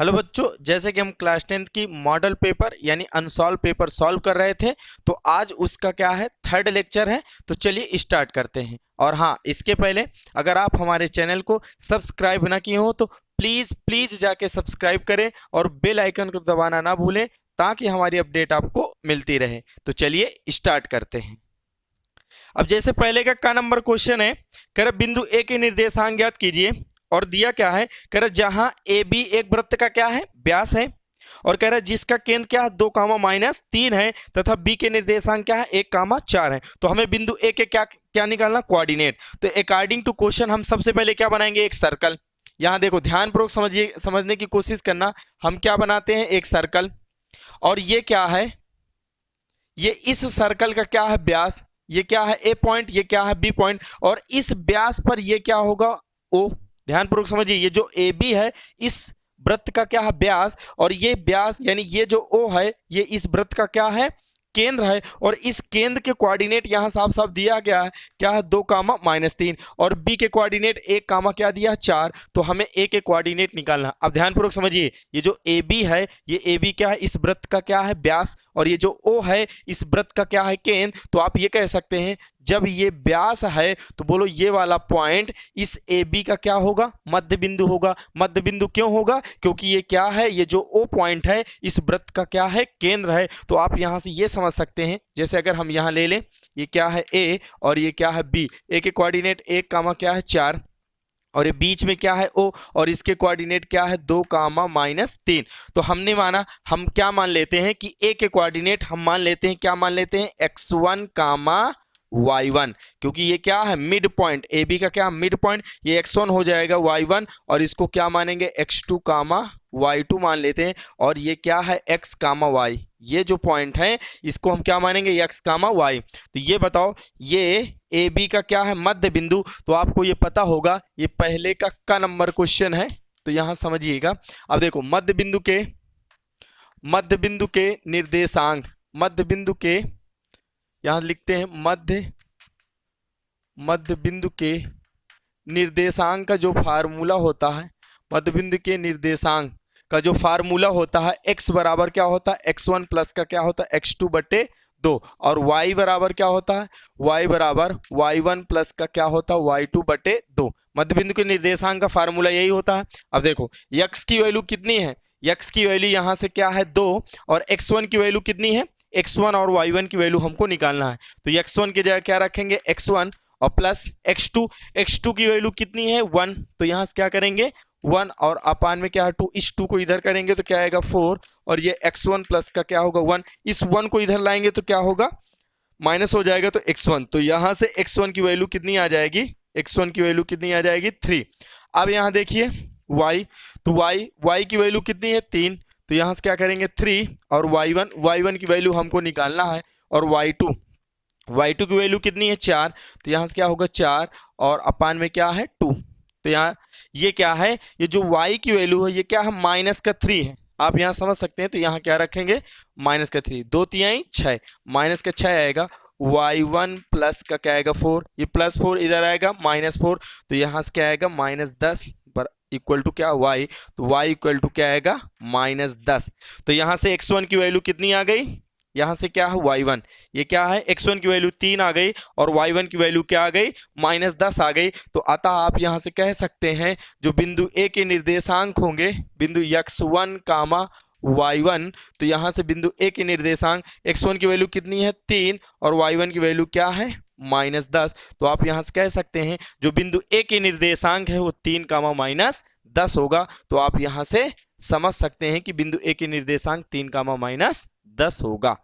Hello बच्चों, जैसे कि हम क्लास 10th की मॉडल पेपर यानी अनसॉल्व पेपर सॉल्व कर रहे थे, तो आज उसका क्या है, थर्ड लेक्चर है। तो चलिए स्टार्ट करते हैं। और हाँ, इसके पहले अगर आप हमारे चैनल को सब्सक्राइब ना किए हो तो प्लीज़ प्लीज़ जाके सब्सक्राइब करें और बेल आइकन को दबाना ना भूलें, ताकि हमारी अपडेट आपको मिलती रहे। तो चलिए स्टार्ट करते हैं। अब जैसे पहले का नंबर क्वेश्चन है, कह रहा बिंदु ए के निर्देशांक ज्ञात कीजिए। और दिया क्या है, कह रहा जहां ए बी एक वृत्त का क्या है, व्यास है। और कह रहा जिसका केंद्र क्या है 2, -3 है, तथा बी के निर्देशांक क्या है 1, 4 है। तो हमें बिंदु ए के क्या क्या निकालना, कोऑर्डिनेट। तो अकॉर्डिंग टू क्वेश्चन हम सबसे पहले क्या बनाएंगे, एक सर्कल। यहाँ देखो ध्यानपूर्वक समझिए, समझने की कोशिश करना। हम क्या बनाते हैं, एक सर्कल। और ये क्या है, ये इस सर्कल का क्या है, व्यास। ये क्या है, ए पॉइंट, ये क्या है, बी पॉइंट। और इस व्यास पर ये क्या होगा, ओ। ध्यानपूर्वक समझिए, ये जो ए बी है इस वृत्त का क्या है, व्यास। और ये व्यास यानी ये जो ओ है, ये इस वृत्त का क्या है, केंद्र है। और इस केंद्र के कोऑर्डिनेट यहां साफ साफ दिया गया है, क्या है 2, -3। और बी के कोऑर्डिनेट 1, क्या दिया 4। तो हमें ए के कोऑर्डिनेट निकालना। अब ध्यानपूर्वक समझिए, ये जो ए बी है, ये ए बी क्या है, इस वृत्त का क्या है, व्यास। और ये जो ओ है, इस वृत्त का क्या है, केंद्र। तो आप ये कह सकते हैं, जब ये व्यास है तो बोलो ये वाला पॉइंट इस ए बी का क्या होगा, मध्य बिंदु होगा। मध्य बिंदु क्यों होगा, क्योंकि ये क्या है, ये जो ओ पॉइंट है इस वृत्त का क्या है, केंद्र है। तो आप यहां से ये समझ सकते हैं, जैसे अगर हम यहां ले लें, ये क्या है ए और ये क्या है बी। ए के कोऑर्डिनेट 1, क्या है 4, और ये बीच में क्या है ओ, और इसके कोऑर्डिनेट क्या है 2, -3। तो हमने माना, हम क्या मान लेते हैं कि ए के कोऑर्डिनेट हम मान लेते हैं, क्या मान लेते हैं, x1, y1। क्योंकि ये क्या है, मिड पॉइंट, ए बी का क्या मिड पॉइंट, ये x1 हो जाएगा y1। और इसको क्या मानेंगे, x2, y2 मान लेते हैं। और ये क्या है x, y, ये जो पॉइंट है इसको हम क्या मानेंगे, x, y। तो ये बताओ, ये ए बी का क्या है, मध्य बिंदु। तो आपको ये पता होगा, ये पहले का नंबर क्वेश्चन है। तो यहां समझिएगा। अब देखो, मध्य बिंदु के निर्देशांक, मध्य बिंदु के, यहां लिखते हैं मध्य बिंदु के निर्देशांक का जो फार्मूला होता है, मध्य बिंदु के निर्देशांक का जो फार्मूला होता है, x बराबर क्या होता है, x1 प्लस का क्या होता है, x2/2। और y बराबर क्या होता है, y बराबर y1 प्लस का क्या होता है, y2/2। मध्य बिंदु के निर्देशांक का फार्मूला यही होता है। अब देखो, x की वैल्यू कितनी है, x की वैल्यू यहाँ से क्या है 2, और x1 की वैल्यू कितनी है, x1 और y1 की वैल्यू हमको निकालना है। तो x1 की जगह क्या रखेंगे, x1, और प्लस x2 की वैल्यू कितनी है 1। तो यहाँ से क्या करेंगे 1, और अपान में क्या है 2, इस 2 को इधर करेंगे तो क्या आएगा 4। और ये x1 प्लस का क्या होगा 1, इस 1 को इधर लाएंगे तो क्या होगा, माइनस हो जाएगा, तो x1। तो यहाँ से x1 की वैल्यू कितनी आ जाएगी, x1 की वैल्यू कितनी आ जाएगी 3। अब यहाँ देखिए y, तो y की वैल्यू कितनी है 3। तो यहाँ से क्या करेंगे 3, और y1 की वैल्यू हमको निकालना है। और y2 की वैल्यू कितनी है 4। तो यहाँ से क्या होगा 4, और अपान में क्या है 2। तो यहाँ ये क्या है, ये जो y की वैल्यू है ये क्या है, -3 है। आप यहाँ समझ सकते हैं। तो यहाँ क्या रखेंगे, -3, 2 तिहाई 6, -6 आएगा। y1 प्लस का क्या आएगा 4, ये +4 इधर आएगा -4। तो यहाँ से क्या आएगा -10 इक्वल टू क्या y। तो y इक्वल टू क्या आएगा -10। तो यहाँ से x1 की वैल्यू कितनी आ गई, यहाँ से क्या है y1, ये क्या है x1 की वैल्यू 3 आ गई, और y1 की वैल्यू क्या आ गई, -10 आ गई। तो अतः आप यहाँ से कह सकते हैं, जो बिंदु ए के निर्देशांक होंगे, बिंदु x1, y1। तो यहाँ से बिंदु ए के निर्देशांक, x1 की वैल्यू कितनी है 3, और y1 की वैल्यू क्या है -10। तो आप यहाँ से कह सकते हैं, जो बिंदु ए के निर्देशांक है वो 3, -10 होगा। तो आप यहाँ से समझ सकते हैं कि बिंदु ए के निर्देशांक 3, -10 होगा।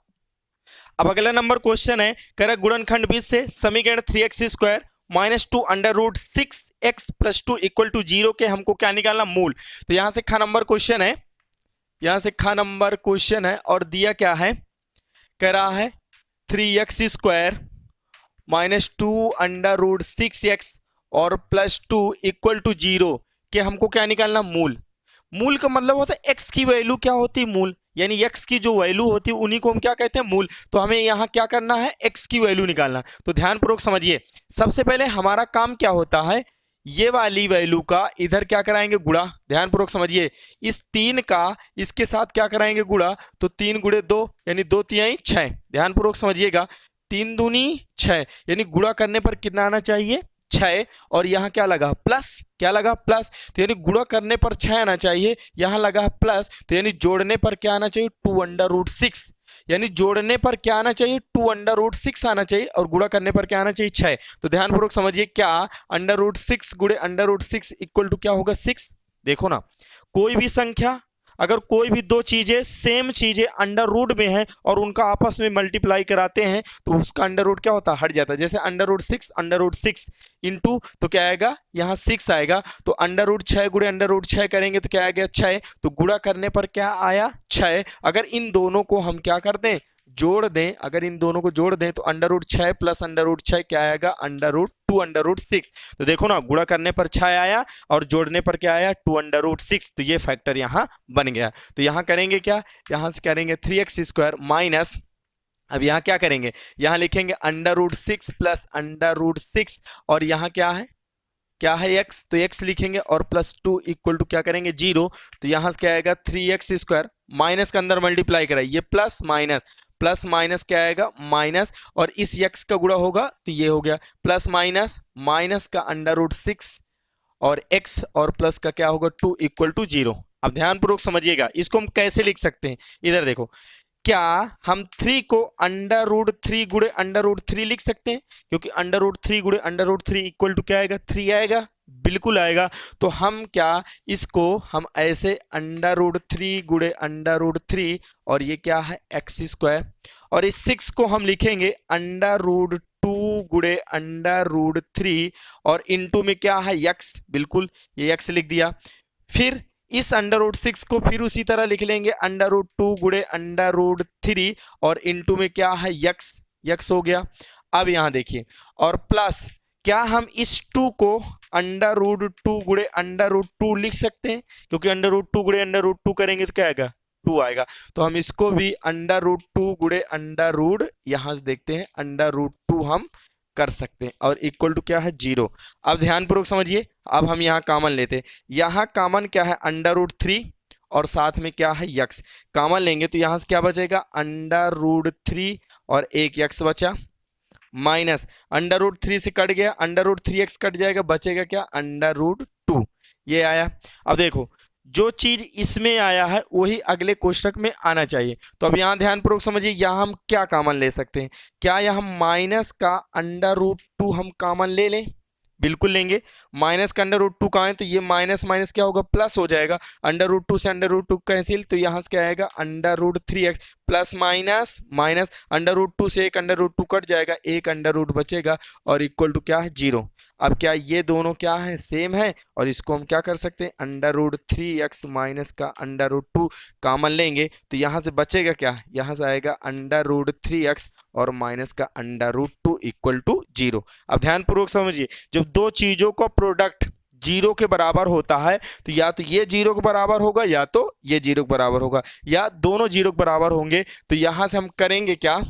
अब अगला नंबर क्वेश्चन है, कह रहा गुणनखंड बीज से समीकरण 3x² -2√6x + 2 = 0 के हमको क्या निकालना, मूल। तो यहां से खा नंबर क्वेश्चन है, यहां से खा नंबर क्वेश्चन है। और दिया क्या है, कह रहा है 3x² -2√6x और +2 = 0 के हमको क्या निकालना, मूल। मूल का मतलब होता है x की वैल्यू क्या होती है, मूल। यानी x की जो वैल्यू होती है उन्हीं को हम क्या कहते हैं, मूल। तो हमें यहाँ क्या करना है, x की वैल्यू निकालना। तो ध्यानपूर्वक समझिए, सबसे पहले हमारा काम क्या होता है, ये वाली वैल्यू का इधर क्या कराएंगे गुणा, ध्यानपूर्वक समझिए, इस 3 का इसके साथ क्या कराएंगे गुणा, तो 3 गुणे 2 यानी 2 तिहाई 6, ध्यानपूर्वक समझिएगा, 3 दूनी 6 यानी गुणा करने पर कितना आना चाहिए 6, और यहाँ क्या लगा प्लस, क्या लगा प्लस, तो यानी गुणा करने पर 6 आना चाहिए, यहाँ लगा प्लस, तो यानी जोड़ने पर क्या आना चाहिए 2√6, यानी जोड़ने पर क्या आना चाहिए 2√6 आना चाहिए, और गुणा करने पर क्या आना चाहिए 6। तो ध्यानपूर्वक समझिए, क्या √6 गुणे √6 इक्वल टू क्या होगा 6। देखो ना, कोई भी संख्या, अगर कोई भी दो चीजें सेम चीजें अंडर रूट में है और उनका आपस में मल्टीप्लाई कराते हैं तो उसका अंडर रूट क्या होता है, हट जाता है। जैसे √6 इंटू तो क्या आएगा यहाँ 6 आएगा, तो √6 गुणे √6 करेंगे तो क्या आएगा 6, तो गुणा करने पर क्या आया 6। अगर इन दोनों को हम क्या कर दें जोड़ दें, अगर इन दोनों को जोड़ दें तो √6 प्लस √6 क्या आएगा √2√6। तो देखो ना, गुणा करने पर 6 आया और जोड़ने पर क्या आया 2√6, तो ये फैक्टर यहाँ बन गया। तो यहाँ करेंगे क्या, यहाँ से करेंगे 3x² माइनस, अब यहाँ क्या करेंगे, यहाँ लिखेंगे √6 प्लस √6, और यहाँ क्या है x, तो x लिखेंगे और +2 इक्वल टू क्या करेंगे 0, तो यहाँ से क्या आएगा 3x² माइनस के अंदर मल्टीप्लाई कराइए, ये प्लस माइनस क्या आएगा माइनस, और इस x का गुणा होगा तो ये हो गया प्लस माइनस का √6 और x और प्लस का क्या होगा 2 इक्वल टू 0। अब ध्यानपूर्वक समझिएगा, इसको हम कैसे लिख सकते हैं, इधर देखो, क्या हम 3 को √3 गुणे √3 लिख सकते हैं, क्योंकि √3 गुणे √3 इक्वल टू क्या आएगा 3 आएगा, बिल्कुल आएगा। तो हम क्या इसको हम ऐसे √3 गुणे √3 और ये क्या है x², और इस 6 को हम लिखेंगे √2 गुणे √3 और इनटू में क्या है x, बिल्कुल ये x लिख दिया। फिर इस √6 को फिर उसी तरह लिख लेंगे √2 गुणे √3 और इनटू में क्या है x हो गया। अब यहां देखिए, और प्लस क्या हम इस 2 को √2 गुणे √2 लिख सकते हैं, क्योंकि √2 गुणे √2 करेंगे तो क्या आएगा 2 आएगा, तो हम इसको भी √2 गुणे यहां से देखते हैं √2 हम कर सकते हैं, और इक्वल टू क्या है 0। अब ध्यानपूर्वक समझिए, अब हम यहाँ कॉमन लेते हैं, यहाँ कॉमन क्या है √3 और साथ में क्या है x, कॉमन लेंगे तो यहाँ से क्या बचेगा √3 और एक x बचा, माइनस √3 से कट गया, √3x कट जाएगा, बचेगा क्या √2, ये आया। अब देखो, जो चीज इसमें आया है वही अगले कोष्टक में आना चाहिए। तो अब यहाँ ध्यानपूर्वक समझिए, यहाँ हम क्या कॉमन ले सकते हैं, क्या यहाँ माइनस का √2 हम कॉमन ले लें, बिल्कुल लेंगे। माइनस का √2 कहाँ है, तो ये माइनस माइनस क्या होगा प्लस हो जाएगा, √2 से √2 कैंसिल, तो यहाँ से क्या आएगा √3x प्लस माइनस माइनस √2 से एक √2 कट जाएगा, एक √2 बचेगा और इक्वल टू क्या है 0। अब क्या ये दोनों क्या है सेम है, और इसको हम क्या कर सकते हैं √3x माइनस का √2 कॉमन लेंगे तो यहाँ से बचेगा क्या, यहाँ से आएगा √3x और माइनस का √2 इक्वल टू 0। अब ध्यानपूर्वक समझिए, जब दो चीजों का प्रोडक्ट 0 के बराबर होता है तो या तो ये 0 के बराबर होगा या तो ये 0 के बराबर होगा, या दोनों 0 के बराबर होंगे। तो यहाँ से हम करेंगे क्या,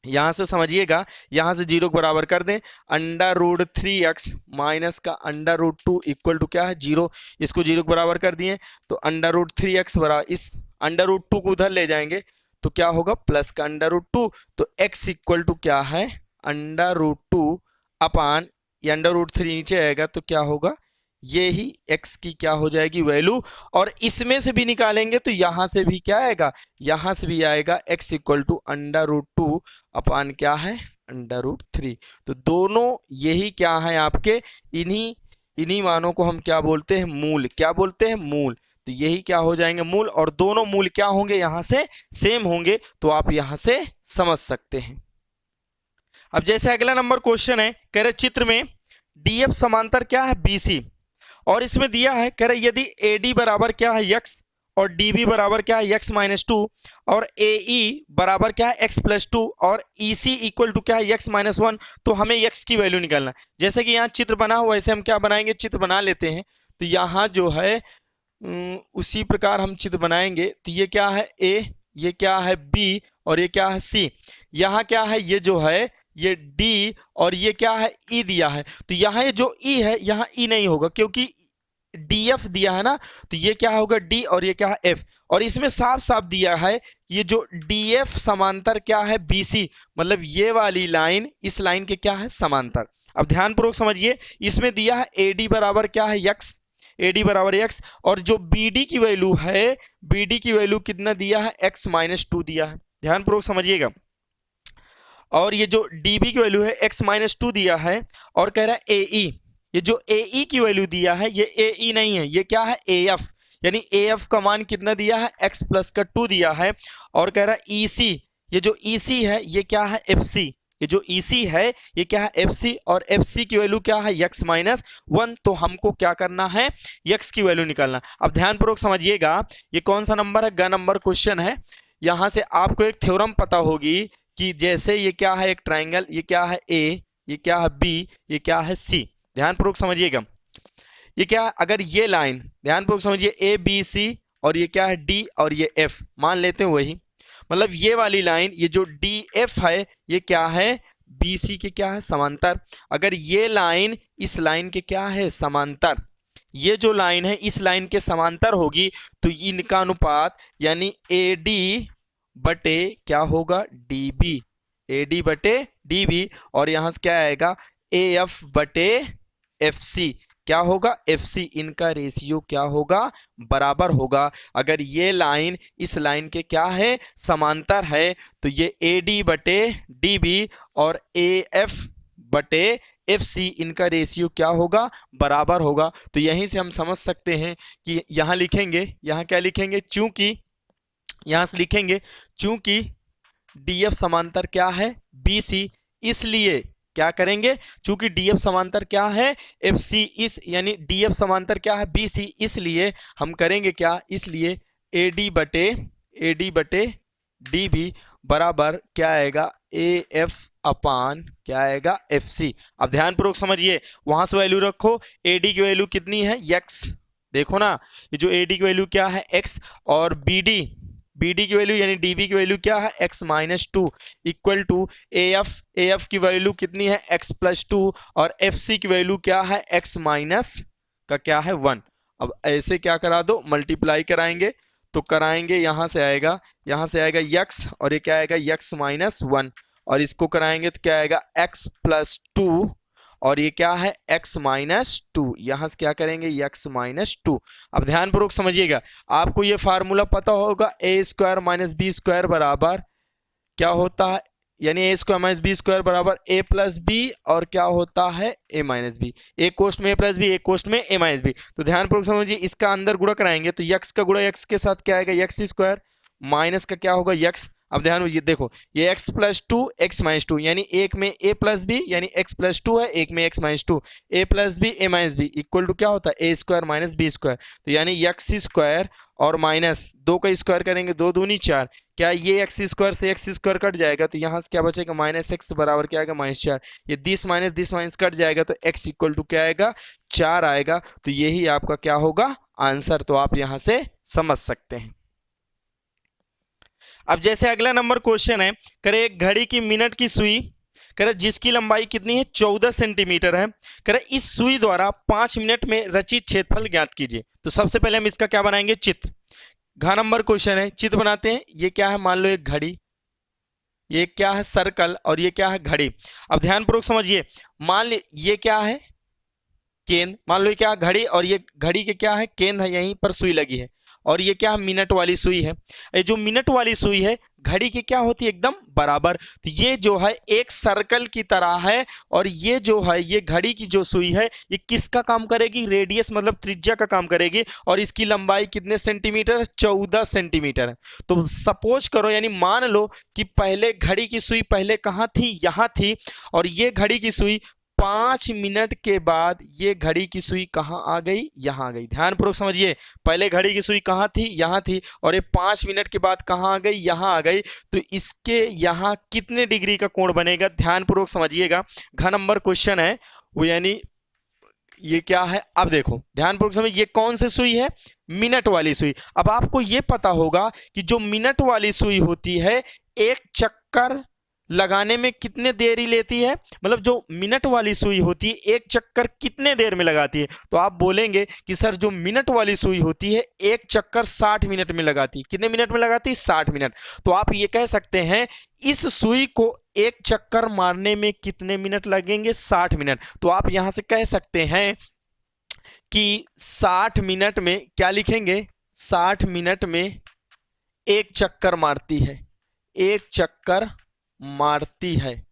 यहाँ से समझिएगा, यहाँ से 0 के बराबर कर दें, √3x माइनस का √2 इक्वल टू क्या है 0, इसको 0 के बराबर कर दिए तो √3x बराबर, इस √2 को उधर ले जाएंगे तो क्या होगा प्लस का √2, तो x इक्वल टू क्या है √2 अपान, ये √3 नीचे आएगा तो क्या होगा, ये ही x की क्या हो जाएगी वैल्यू, और इसमें से भी निकालेंगे तो यहां से भी क्या आएगा, यहां से भी आएगा x इक्वल टू √2 अपान क्या है √3। तो दोनों यही क्या है आपके, इन्हीं मानों को हम क्या बोलते हैं मूल, क्या बोलते हैं मूल। तो यही क्या हो जाएंगे मूल, और दोनों मूल क्या होंगे यहाँ से सेम होंगे, तो आप यहां से समझ सकते हैं। अब जैसे अगला नंबर क्वेश्चन है, कह रहे चित्र में DF समांतर क्या है BC, और इसमें दिया है कह रहे यदि AD बराबर क्या है x और DB बराबर क्या है x - 2 और AE बराबर क्या है x + 2 और EC इक्वल टू क्या है x - 1, तो हमें x की वैल्यू निकालना। जैसे कि यहाँ चित्र बना हुआ, वैसे हम क्या बनाएंगे, चित्र बना लेते हैं। तो यहाँ जो है उसी प्रकार हम चित्र बनाएंगे। तो ये क्या है A, ये क्या है B और ये क्या है C। यहाँ क्या है, ये जो है ये डी और ये क्या है ई दिया है, तो यहाँ ये जो ई है यहाँ ई नहीं होगा क्योंकि डी एफ दिया है ना, तो ये क्या होगा डी और ये क्या है एफ, और इसमें साफ साफ दिया है ये जो डी एफ समांतर क्या है बीसी, मतलब ये वाली लाइन इस लाइन के क्या है समांतर। अब ध्यानपूर्वक समझिए, इसमें दिया है एडी बराबर क्या है एक्स, एडी बराबर एक्स, और जो बीडी की वैल्यू है, बीडी की वैल्यू कितना दिया है एक्स माइनस टू दिया है, ध्यानपूर्वक समझिएगा। और ये जो डीबी की वैल्यू है एक्स माइनस टू दिया है, और कह रहा है एई, ये जो एई की वैल्यू दिया है ये एई नहीं है, ये क्या है एएफ, यानी एएफ का मान कितना दिया है एक्स प्लस का टू दिया है, और कह रहा है ईसी, ये जो ईसी है ये क्या है एफसी, ये जो ईसी है ये क्या है एफसी, और एफसी की वैल्यू क्या है एक्स माइनस वन, तो हमको क्या करना है एक्स की वैल्यू निकालना। अब ध्यानपूर्वक समझिएगा, ये कौन सा नंबर है, ग नंबर क्वेश्चन है। यहां से आपको एक थ्योरम पता होगी कि जैसे ये क्या है एक ट्राइंगल, ये क्या है ए, ये क्या है बी, ये क्या है सी, ध्यानपूर्वक समझिएगा। ये क्या है, अगर ये लाइन ध्यानपूर्वक समझिए ए बी सी, और ये क्या है डी और ये एफ मान लेते हैं वही, मतलब ये वाली लाइन ये जो डी एफ है ये क्या है बी सी के क्या है समांतर। अगर ये लाइन इस लाइन के क्या है समांतर, ये जो लाइन है इस लाइन के समांतर होगी, तो इनका अनुपात यानी ए डी बटे क्या होगा डी बी, ए डी बटे डी बी, और यहां से क्या आएगा ए एफ बटे एफ सी, क्या होगा एफ सी, इनका रेशियो क्या होगा बराबर होगा। अगर ये लाइन इस लाइन के क्या है समांतर है, तो ये ए डी बटे डी बी और ए एफ बटे एफ सी, इनका रेशियो क्या होगा बराबर होगा। तो यहीं से हम समझ सकते हैं कि यहाँ लिखेंगे, यहाँ क्या लिखेंगे, चूंकि यहाँ से लिखेंगे चूंकि डी एफ समांतर क्या है बी सी, इसलिए क्या करेंगे, चूंकि डीएफ समांतर क्या है एफ सी, इस यानी डीएफ समांतर क्या है बी सी, इसलिए हम करेंगे क्या, इसलिए ए डी बटे डी बी बराबर क्या आएगा ए एफ अपान क्या आएगा एफ सी। अब ध्यानपूर्वक समझिए, वहां से वैल्यू रखो, ए डी की वैल्यू कितनी है एक्स, देखो ना ये जो ए डी की वैल्यू क्या है एक्स, और बी डी की वैल्यू यानी डी बी की वैल्यू क्या है x minus two, equal to A F की वैल्यू कितनी है एक्स प्लस टू, और एफ सी की वैल्यू क्या है एक्स माइनस का क्या है वन। अब ऐसे क्या करा दो, मल्टीप्लाई कराएंगे, तो कराएंगे यहाँ से आएगा यक्स, और ये क्या आएगा यक्स माइनस वन, और इसको कराएंगे तो क्या आएगा एक्स प्लस टू, और ये क्या है x माइनस टू, यहां से क्या करेंगे x माइनस टू। अब ध्यानपूर्वक समझिएगा, आपको ये फार्मूला पता होगा ए स्क्वायर माइनस बी स्क्वायर बराबर क्या होता है, यानी ए स्क्वायर माइनस बी स्क्वायर बराबर ए प्लस बी, और क्या होता है ए माइनस बी, ए कोष्ट में ए प्लस बी, ए कोष्ट में ए माइनस बी। तो ध्यानपूर्वक समझिए, इसका अंदर गुणा कराएंगे तो x का गुणा x के साथ क्या आएगा एक्स स्क्वायर, माइनस का क्या होगा x। अब ध्यान ये देखो, ये x plus two x minus two, यानी एक में a प्लस बी यानी x प्लस टू है, एक में x minus two, a plus b a minus b equal to क्या होता है a square minus b square, तो यानी एक्स स्क्वायर और माइनस दो का स्क्वायर करेंगे, दो दूनी चार, क्या ये एक्स स्क्वायर से एक्स स्क्वायर कट जाएगा, तो यहाँ से क्या बचेगा माइनस एक्स बराबर क्या आएगा माइनस चार, ये दिस माइनस कट जाएगा, तो x इक्वल टू क्या आएगा चार आएगा। तो यही आपका क्या होगा आंसर, तो आप यहाँ से समझ सकते हैं। अब जैसे अगला नंबर क्वेश्चन है, करे एक घड़ी की मिनट की सुई, करे जिसकी लंबाई कितनी है 14 सेंटीमीटर है, करे इस सुई द्वारा 5 मिनट में रचित क्षेत्रफल ज्ञात कीजिए। तो सबसे पहले हम इसका क्या बनाएंगे चित्र, घ नंबर क्वेश्चन है, चित्र बनाते हैं। ये क्या है, मान लो एक घड़ी, ये क्या है सर्कल, और ये क्या है घड़ी। अब ध्यानपूर्वक समझिए, मान ली ये क्या है केंद्र, मान लो ये क्या है घड़ी, और ये घड़ी के क्या है केंद्र है, यहीं पर सुई लगी है, और ये क्या मिनट वाली सुई है। ये जो मिनट वाली सुई है घड़ी की क्या होती है एकदम बराबर, तो ये जो है एक सर्कल की तरह है, और ये जो है ये घड़ी की जो सुई है ये किसका काम करेगी, रेडियस मतलब त्रिज्या का काम करेगी, और इसकी लंबाई कितने सेंटीमीटर है 14 सेंटीमीटर है। तो सपोज करो यानी मान लो कि पहले घड़ी की सुई पहले कहाँ थी, यहाँ थी, और ये घड़ी की सुई 5 मिनट के बाद ये घड़ी की सुई कहाँ आ गई, यहाँ आ गई। ध्यानपूर्वक समझिए, पहले घड़ी की सुई कहाँ थी, यहाँ थी, और ये 5 मिनट के बाद कहाँ आ गई, यहाँ आ गई। तो इसके यहाँ कितने डिग्री का कोण बनेगा, ध्यानपूर्वक समझिएगा। घ नंबर क्वेश्चन है वो, यानी ये क्या है, अब देखो ध्यानपूर्वक समझिए, ये कौन सी सुई है, मिनट वाली सुई। अब आपको ये पता होगा कि जो मिनट वाली सुई होती है एक चक्कर लगाने में कितने देरी लेती है, मतलब जो मिनट वाली सुई होती है एक चक्कर कितने देर में लगाती है। तो आप बोलेंगे कि सर जो मिनट वाली सुई होती है एक चक्कर 60 मिनट में लगाती है। कितने मिनट में लगाती है? 60 मिनट। तो आप ये कह सकते हैं इस सुई को एक चक्कर मारने में कितने मिनट लगेंगे? 60 मिनट। तो आप यहां से कह सकते हैं कि 60 मिनट में क्या लिखेंगे? 60 मिनट में एक चक्कर मारती है, एक चक्कर मारती है,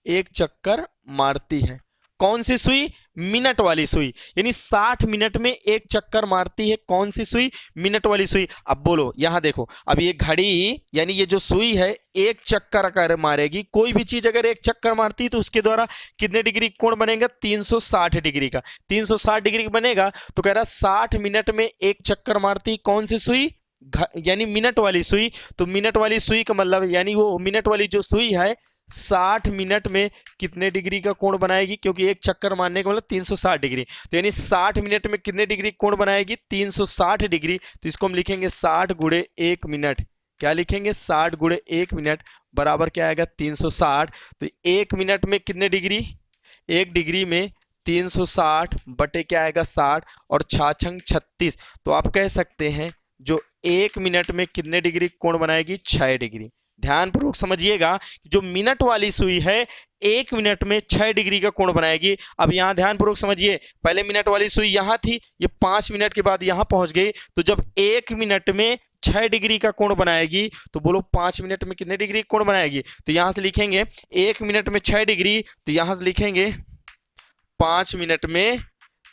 एक चक्कर मारती है। कौन सी सुई? मिनट वाली सुई। यानी 60 मिनट में एक चक्कर मारती है कौन सी सुई? मिनट वाली सुई। अब बोलो, यहां देखो, अब ये घड़ी यानी ये जो सुई है एक चक्कर अगर मारेगी, कोई भी चीज अगर एक चक्कर मारती है तो उसके द्वारा कितने डिग्री कोण बनेगा? 360 डिग्री का। 360 डिग्री बनेगा। तो कह रहा 60 मिनट में एक चक्कर मारती कौन सी सुई? यानी मिनट वाली सुई। तो मिनट वाली सुई का मतलब यानी वो मिनट वाली जो सुई है 60 मिनट में कितने डिग्री का कोण बनाएगी? क्योंकि एक चक्कर मारने का मतलब 360 डिग्री। तो यानी 60 मिनट में कितने डिग्री कोण बनाएगी? 360 डिग्री। तो इसको हम लिखेंगे 60 गुणे 1 मिनट। क्या लिखेंगे? 60 गुणे 1 मिनट बराबर क्या आएगा? 360। तो 1 मिनट में कितने डिग्री? 1 डिग्री में 360 बटे क्या आएगा? 60 और 6 36। तो आप कह सकते हैं जो 1 मिनट में कितने डिग्री कोण बनाएगी? 6 डिग्री। ध्यानपूर्वक समझिएगा, जो मिनट वाली सुई है 1 मिनट में 6 डिग्री का कोण बनाएगी। अब यहां ध्यानपूर्वक समझिए, पहले मिनट वाली सुई यहां थी, ये 5 मिनट के बाद यहां पहुंच गई। तो जब 1 मिनट में 6 डिग्री का कोण बनाएगी तो बोलो 5 मिनट में कितने डिग्री कोण बनाएगी? तो यहां से लिखेंगे 1 मिनट में 6 डिग्री। तो यहां से लिखेंगे 5 मिनट में,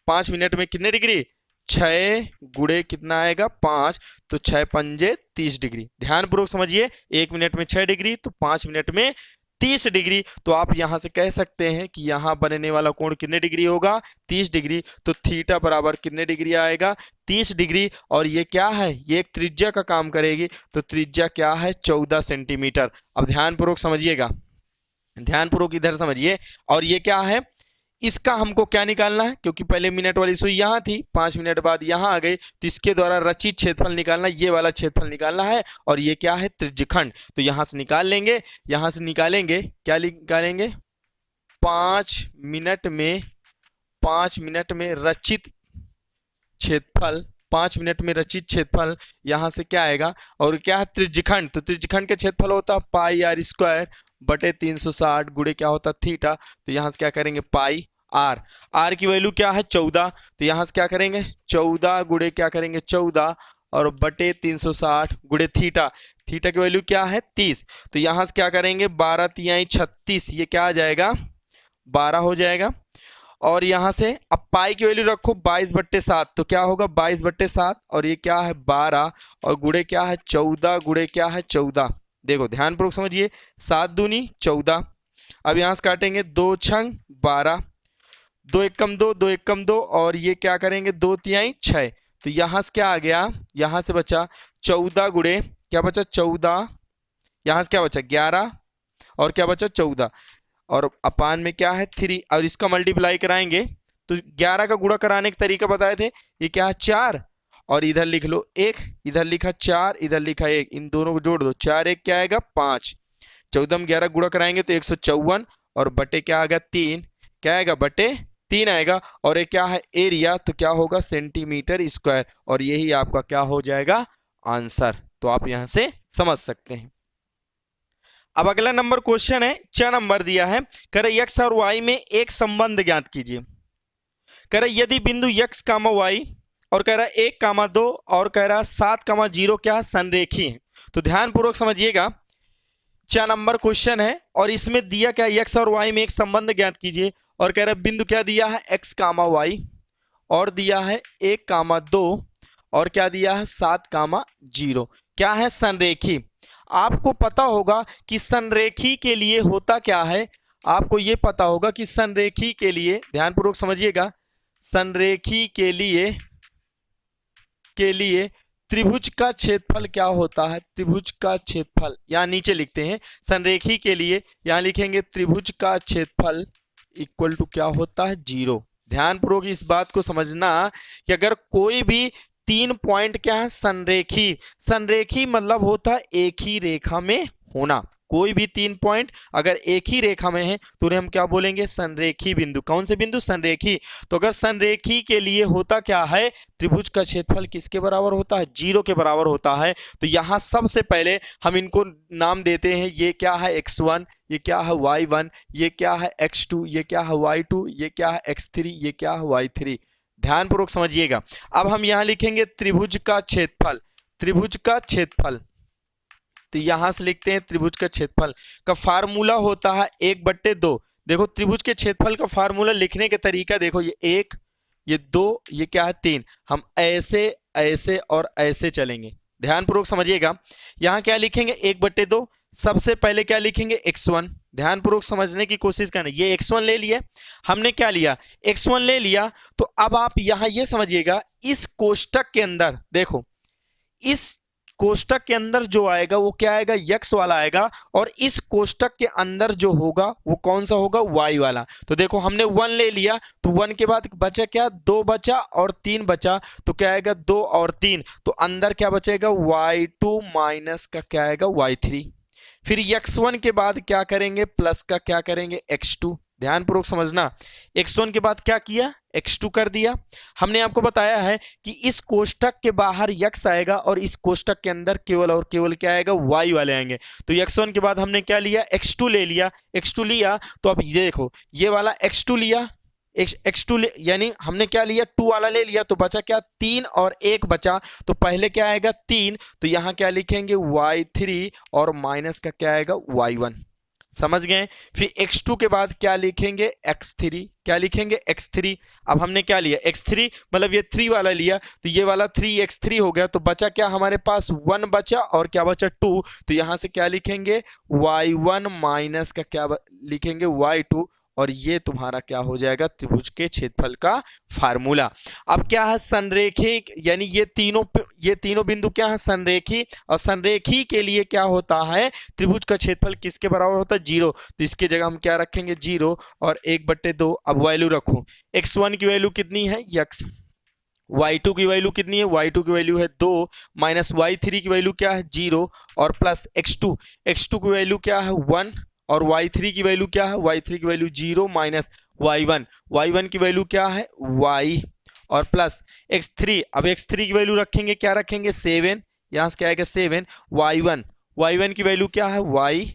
5 मिनट में कितने डिग्री? 6 गुणे कितना आएगा? 5। तो 6 पंजे 30 डिग्री। ध्यानपूर्वक समझिए, 1 मिनट में 6 डिग्री तो 5 मिनट में 30 डिग्री। तो आप यहां से कह सकते हैं कि यहां बनने वाला कोण कितने डिग्री होगा? 30 डिग्री। तो थीटा बराबर कितने डिग्री आएगा? 30 डिग्री। और ये क्या है? ये एक त्रिज्या का काम करेगी। तो त्रिज्या क्या है? 14 सेंटीमीटर। अब ध्यानपूर्वक समझिएगा, ध्यानपूर्वक इधर समझिए। और ये क्या है? इसका हमको क्या निकालना है? क्योंकि पहले मिनट वाली सुई यहां थी, 5 मिनट बाद यहां आ गई, तो इसके द्वारा रचित क्षेत्रफल निकालना, ये वाला क्षेत्रफल निकालना है। और ये क्या है? त्रिज्यखंड। तो यहां से निकाल लेंगे, यहां से निकालेंगे, क्या निकालेंगे? 5 मिनट में, 5 मिनट में रचित क्षेत्रफल, 5 मिनट में रचित क्षेत्रफल यहां से क्या आएगा? और क्या है? त्रिज्यखंड। तो त्रिज्यखंड का क्षेत्रफल होता है पाई आर स्क्वायर बटे 360 गुणे क्या होता? थीटा। तो यहां से क्या करेंगे? पाई आर। आर की वैल्यू क्या है? 14। तो यहां से क्या करेंगे? 14 गुणे क्या करेंगे? 14 और बटे 360 गुणे थीटा। थीटा की वैल्यू क्या है? 30। तो यहां से क्या करेंगे? 12 तिहाई 36, ये क्या आ जाएगा? 12 हो जाएगा। और यहां से अब पाई की वैल्यू रखो 22/7। तो क्या होगा? 22/7 और ये क्या है? 12 और गुणे क्या है? 14 गुणे क्या है? 14। देखो ध्यानपूर्वक समझिए, 7 दूनी 14। अब यहां से काटेंगे 2 छंग 12, 2 एकम 2, 2 एकम 2 और ये क्या करेंगे? 2 तिहाई 6। तो यहां से क्या आ गया? यहां से बचा 14 गुणे क्या बचा? 14। यहां से क्या बचा? 11 और क्या बचा? 14 और अपान में क्या है? 3। और इसका मल्टीप्लाई कराएंगे तो 11 का गुणा कराने का तरीका बताए थे, ये क्या है? 4 और इधर लिख लो 1, इधर लिखा 4, इधर लिखा 1, इन दोनों को जोड़ दो, 4 1 क्या आएगा? 5। 14 में 11 गुणा कराएंगे तो 154 और बटे क्या आ गया? 3। क्या आएगा? बटे 3 आएगा। और ये क्या है? एरिया। तो क्या होगा? Centimetre square. और यही आपका क्या हो जाएगा? आंसर। तो आप यहां से समझ सकते हैं। अब अगला नंबर क्वेश्चन है, 6 नंबर दिया है, कह रहे x और y में एक संबंध ज्ञात कीजिए। कह रहा यदि बिंदु x, y और कह रहा 1, 2 और कह रहा 7, 0 क्या संरेखी है। तो ध्यानपूर्वक समझिएगा, 4 नंबर क्वेश्चन है और इसमें दिया क्या? x और y में एक संबंध ज्ञात कीजिए। और कह रहा बिंदु क्या दिया है? x, y और दिया है 1, 2 और क्या दिया है? 7, 0 क्या है? संरेखी। आपको पता होगा कि संरेखी के लिए होता क्या है, आपको यह पता होगा कि संरेखी के लिए, ध्यानपूर्वक समझिएगा, संरेखी के लिए त्रिभुज का क्षेत्रफल क्या होता है? त्रिभुज का क्षेत्रफल यहां नीचे लिखते हैं, संरेखी के लिए यहां लिखेंगे त्रिभुज का क्षेत्रफल इक्वल टू क्या होता है? 0। ध्यानपूर्वक इस बात को समझना कि अगर कोई भी 3 पॉइंट क्या है? संरेखी। संरेखी मतलब होता है एक ही रेखा में होना। कोई भी 3 पॉइंट अगर एक ही रेखा में है तो उन्हें हम क्या बोलेंगे, संरेखी बिंदु। कौन से बिंदु, संरेखी। तो अगर संरेखी के लिए होता क्या है, त्रिभुज का क्षेत्रफल किसके बराबर होता है, 0 के बराबर होता है। तो यहां सबसे पहले हम इनको नाम देते हैं, ये क्या है x1, ये क्या है y1, ये क्या है x2, ये क्या है y2, ये क्या है x3, ये क्या है y3। ध्यानपूर्वक समझिएगा। अब हम यहां लिखेंगे त्रिभुज का क्षेत्रफल, त्रिभुज का क्षेत्रफल। तो यहां से लिखते हैं त्रिभुज का क्षेत्रफल का फार्मूला होता है 1/2। देखो त्रिभुज के क्षेत्रफल का फार्मूला लिखने के तरीका देखो, ये 1, ये 2, ये क्या है 3। हम ऐसे ऐसे और ऐसे चलेंगे, ध्यानपूर्वक समझिएगा। यहां क्या लिखेंगे 1/2, सबसे पहले क्या लिखेंगे x1। ध्यानपूर्वक समझने की कोशिश करना, ये x1 ले लिया हमने, क्या लिया x1 ले लिया। तो अब आप यहां ये समझिएगा, इस कोष्टक के अंदर देखो, इस कोष्टक के अंदर जो आएगा वो क्या आएगा, यक्स वाला आएगा, और इस कोष्टक के अंदर जो होगा वो कौन सा होगा, वाई वाला। तो देखो हमने 1 ले लिया, तो 1 के बाद बचा क्या, 2 बचा और 3 बचा, तो क्या आएगा 2 और 3, तो अंदर क्या बचेगा y2 माइनस का क्या आएगा y3। फिर x1 के बाद क्या करेंगे, प्लस का क्या करेंगे x2। ध्यानपूर्वक समझना, x1 के बाद क्या किया, x2 कर दिया। हमने आपको बताया है कि इस कोष्टक के बाहर x आएगा और इस कोष्टक के अंदर केवल और केवल क्या आएगा, y वाले आएंगे। तो x1 के बाद हमने क्या लिया, x2 ले लिया, x2 लिया। तो अब ये देखो, ये वाला x2 लिया, x2 यानी हमने क्या लिया, 2 वाला ले लिया, तो बचा क्या 3 और 1 बचा। तो पहले क्या आएगा 3, तो यहां क्या लिखेंगे y3 और माइनस का क्या आएगा y1। समझ गए। फिर x2 के बाद क्या लिखेंगे x3, क्या लिखेंगे x3। अब हमने क्या लिया x3, मतलब ये 3 वाला लिया, तो ये वाला 3x3 हो गया। तो बचा क्या हमारे पास 1 बचा और क्या बचा 2। तो यहां से क्या लिखेंगे y1 माइनस का क्या लिखेंगे y2, और ये तुम्हारा क्या हो जाएगा, त्रिभुज के क्षेत्रफल का फार्मूला। अब क्या है, संरेखी, यानी ये तीनों बिंदु क्या है, संरेखी। और संरेखी के लिए क्या होता है, त्रिभुज का क्षेत्रफल किसके बराबर होता है, 0। तो इसकी जगह हम क्या रखेंगे 0 और 1/2। अब वैल्यू रखो, x1 की वैल्यू कितनी है x, y2 की वैल्यू कितनी है, y2 की वैल्यू है 2, माइनस y3 की वैल्यू क्या है 0, और प्लस x2 की वैल्यू क्या है 1, और y3 की वैल्यू क्या है, y3 की वैल्यू 0 माइनस y1 की वैल्यू क्या है y, और प्लस x3। अब x3 की वैल्यू रखेंगे, क्या रखेंगे 7, यहां से क्या आएगा 7, y1 की वैल्यू क्या है y,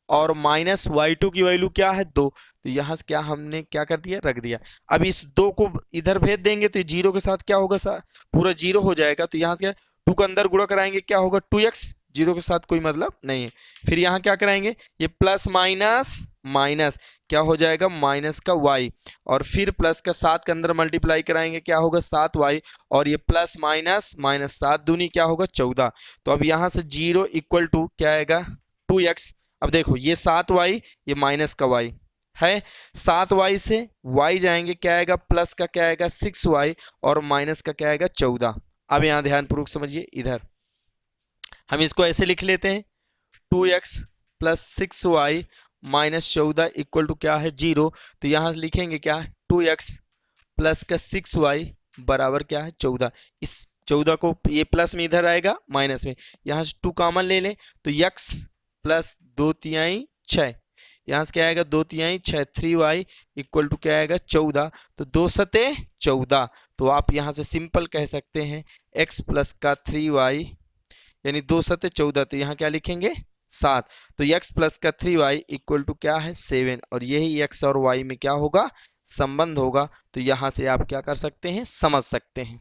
और माइनस y2 की वैल्यू क्या है 2। तो यहां से क्या हमने क्या कर दिया, रख दिया। अब इस 2 को इधर भेज देंगे तो 0 के साथ क्या होगा, पूरा 0 हो जाएगा। तो यहां से 2 का अंदर गुणा कराएंगे, क्या होगा 2x, 0 के साथ कोई मतलब नहीं है। फिर यहाँ क्या कराएंगे, ये प्लस माइनस माइनस क्या हो जाएगा, माइनस का y, और फिर प्लस का 7 के अंदर मल्टीप्लाई कराएंगे, क्या होगा 7y, और ये प्लस माइनस माइनस 7 दूनी क्या होगा 14। तो अब यहाँ से 0 इक्वल टू क्या आएगा 2x। अब देखो ये 7y, ये माइनस का y है, 7y से y जाएंगे, क्या आएगा प्लस का क्या आएगा 6y, और माइनस का क्या आएगा 14। अब यहाँ ध्यानपूर्वक समझिए, इधर हम इसको ऐसे लिख लेते हैं, 2x plus 6y minus 14 equal to क्या है 0। तो यहाँ लिखेंगे क्या, 2x प्लस का 6y बराबर क्या है 14। इस 14 को ये प्लस में इधर आएगा माइनस में, यहाँ से 2 कॉमन ले लें, तो x प्लस 2/3 6, यहाँ से क्या आएगा 2/3 6, 3y इक्वल टू क्या आएगा 14। तो 2 सते 14। तो आप यहाँ से सिंपल कह सकते हैं x प्लस का 3y, यानी 2 सते 14। तो यहाँ क्या लिखेंगे 7। तो x प्लस का 3y इक्वल टू क्या है 7, और यही x और y में क्या होगा, संबंध होगा। तो यहाँ से आप क्या कर सकते हैं, समझ सकते हैं।